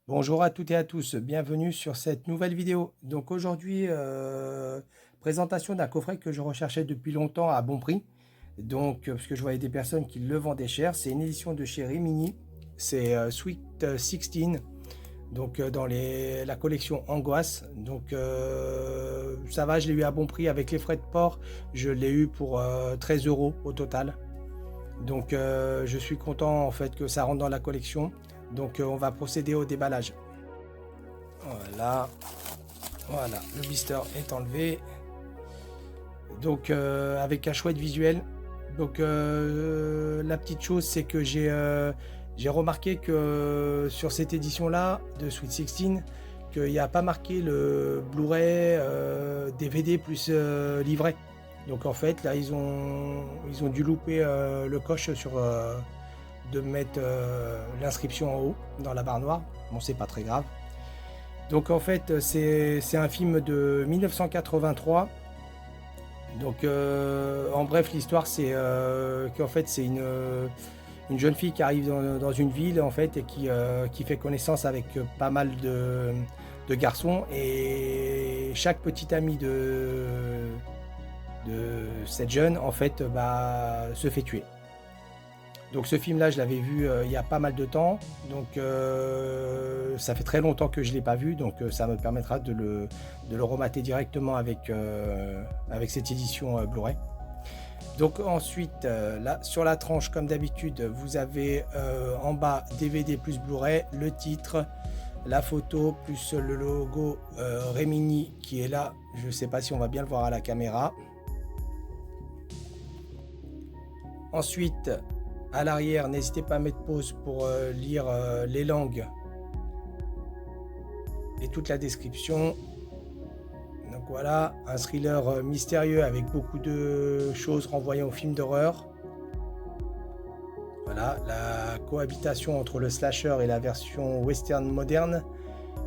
Bonjour à toutes et à tous, bienvenue sur cette nouvelle vidéo. Donc aujourd'hui, présentation d'un coffret que je recherchais depuis longtemps à bon prix. Donc, parce que je voyais des personnes qui le vendaient cher. C'est une édition de chez Rimini, c'est Sweet 16, donc dans la collection Angoisse. Donc ça va, je l'ai eu à bon prix avec les frais de port. Je l'ai eu pour 13 € au total. Donc je suis content en fait que ça rentre dans la collection. Donc on va procéder au déballage. Voilà, voilà, le blister est enlevé. Donc avec un chouette visuel. Donc la petite chose, c'est que j'ai remarqué que sur cette édition là de Sweet 16, qu'il n'y a pas marqué le Blu-ray DVD plus livret. Donc en fait là ils ont dû louper le coche sur de mettre l'inscription en haut dans la barre noire. Bon, c'est pas très grave. Donc en fait c'est un film de 1983. Donc en bref, l'histoire c'est qu'en fait c'est une jeune fille qui arrive dans une ville en fait et qui fait connaissance avec pas mal de garçons, et chaque petit ami de cette jeune en fait se fait tuer. Donc ce film là je l'avais vu il y a pas mal de temps, donc ça fait très longtemps que je ne l'ai pas vu, donc ça me permettra de le remater directement avec cette édition Blu-ray. Donc ensuite là sur la tranche comme d'habitude vous avez en bas DVD plus Blu-ray, le titre, la photo plus le logo Remini qui est là. Je ne sais pas si on va bien le voir à la caméra. Ensuite à l'arrière, n'hésitez pas à mettre pause pour lire les langues et toute la description. Donc voilà, un thriller mystérieux avec beaucoup de choses renvoyant au film d'horreur. Voilà, la cohabitation entre le slasher et la version western moderne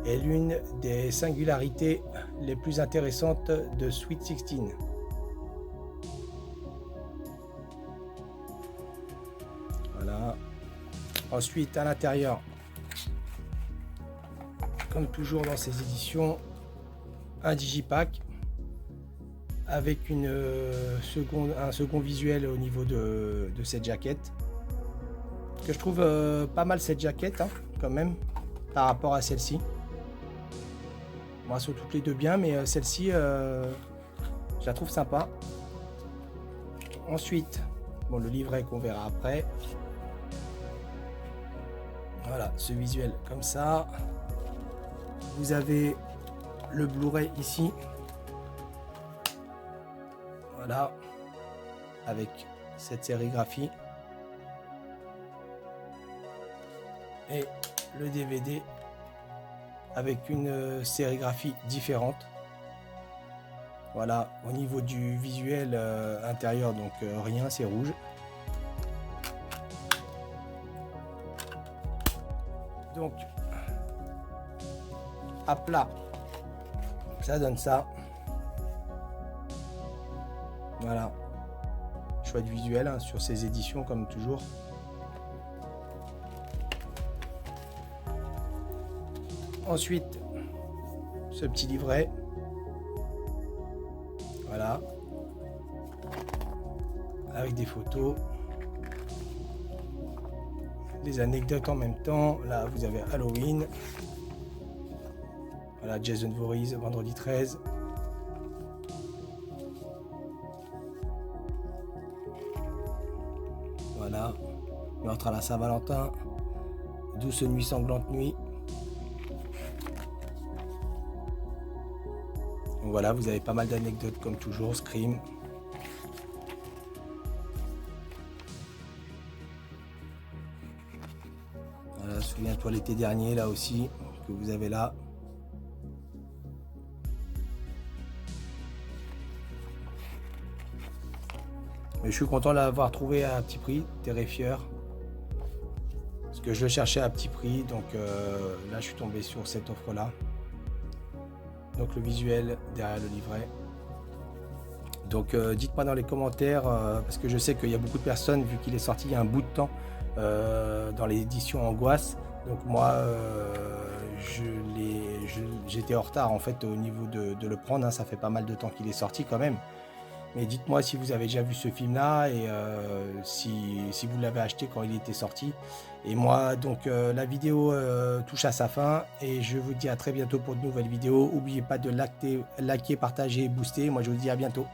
est l'une des singularités les plus intéressantes de Sweet 16. Voilà. Ensuite, à l'intérieur, comme toujours dans ces éditions, un digipack avec un second visuel au niveau de cette jaquette, que je trouve pas mal cette jaquette hein, quand même par rapport à celle-ci. Moi, sont toutes les deux bien, mais celle-ci je la trouve sympa. Ensuite, bon, le livret qu'on verra après. Voilà, ce visuel comme ça. Vous avez le Blu-ray ici. Voilà, avec cette sérigraphie. Et le DVD avec une sérigraphie différente. Voilà, au niveau du visuel intérieur, donc rien, c'est rouge. Donc à plat, ça donne ça. Voilà, chouette visuel hein, sur ces éditions comme toujours. Ensuite, ce petit livret. Voilà, avec des photos, des anecdotes en même temps. Là, vous avez Halloween. Voilà, Jason Voorhees, vendredi 13. Voilà, meurtre à la Saint-Valentin, douce nuit, sanglante nuit. Donc voilà, vous avez pas mal d'anecdotes comme toujours, Scream. Voilà, souviens-toi l'été dernier, là aussi, que vous avez là. Mais je suis content de l'avoir trouvé à un petit prix, Terrifieur. Parce que je le cherchais à petit prix, donc là je suis tombé sur cette offre-là. Donc le visuel derrière le livret. Donc dites-moi dans les commentaires, parce que je sais qu'il y a beaucoup de personnes, vu qu'il est sorti il y a un bout de temps, dans l'édition Angoisse. Donc moi, j'étais en retard en fait au niveau de le prendre, hein. Ça fait pas mal de temps qu'il est sorti quand même. Mais dites-moi si vous avez déjà vu ce film-là et si vous l'avez acheté quand il était sorti. Et moi, donc la vidéo touche à sa fin et je vous dis à très bientôt pour de nouvelles vidéos. N'oubliez pas de liker, partager et booster. Moi, je vous dis à bientôt.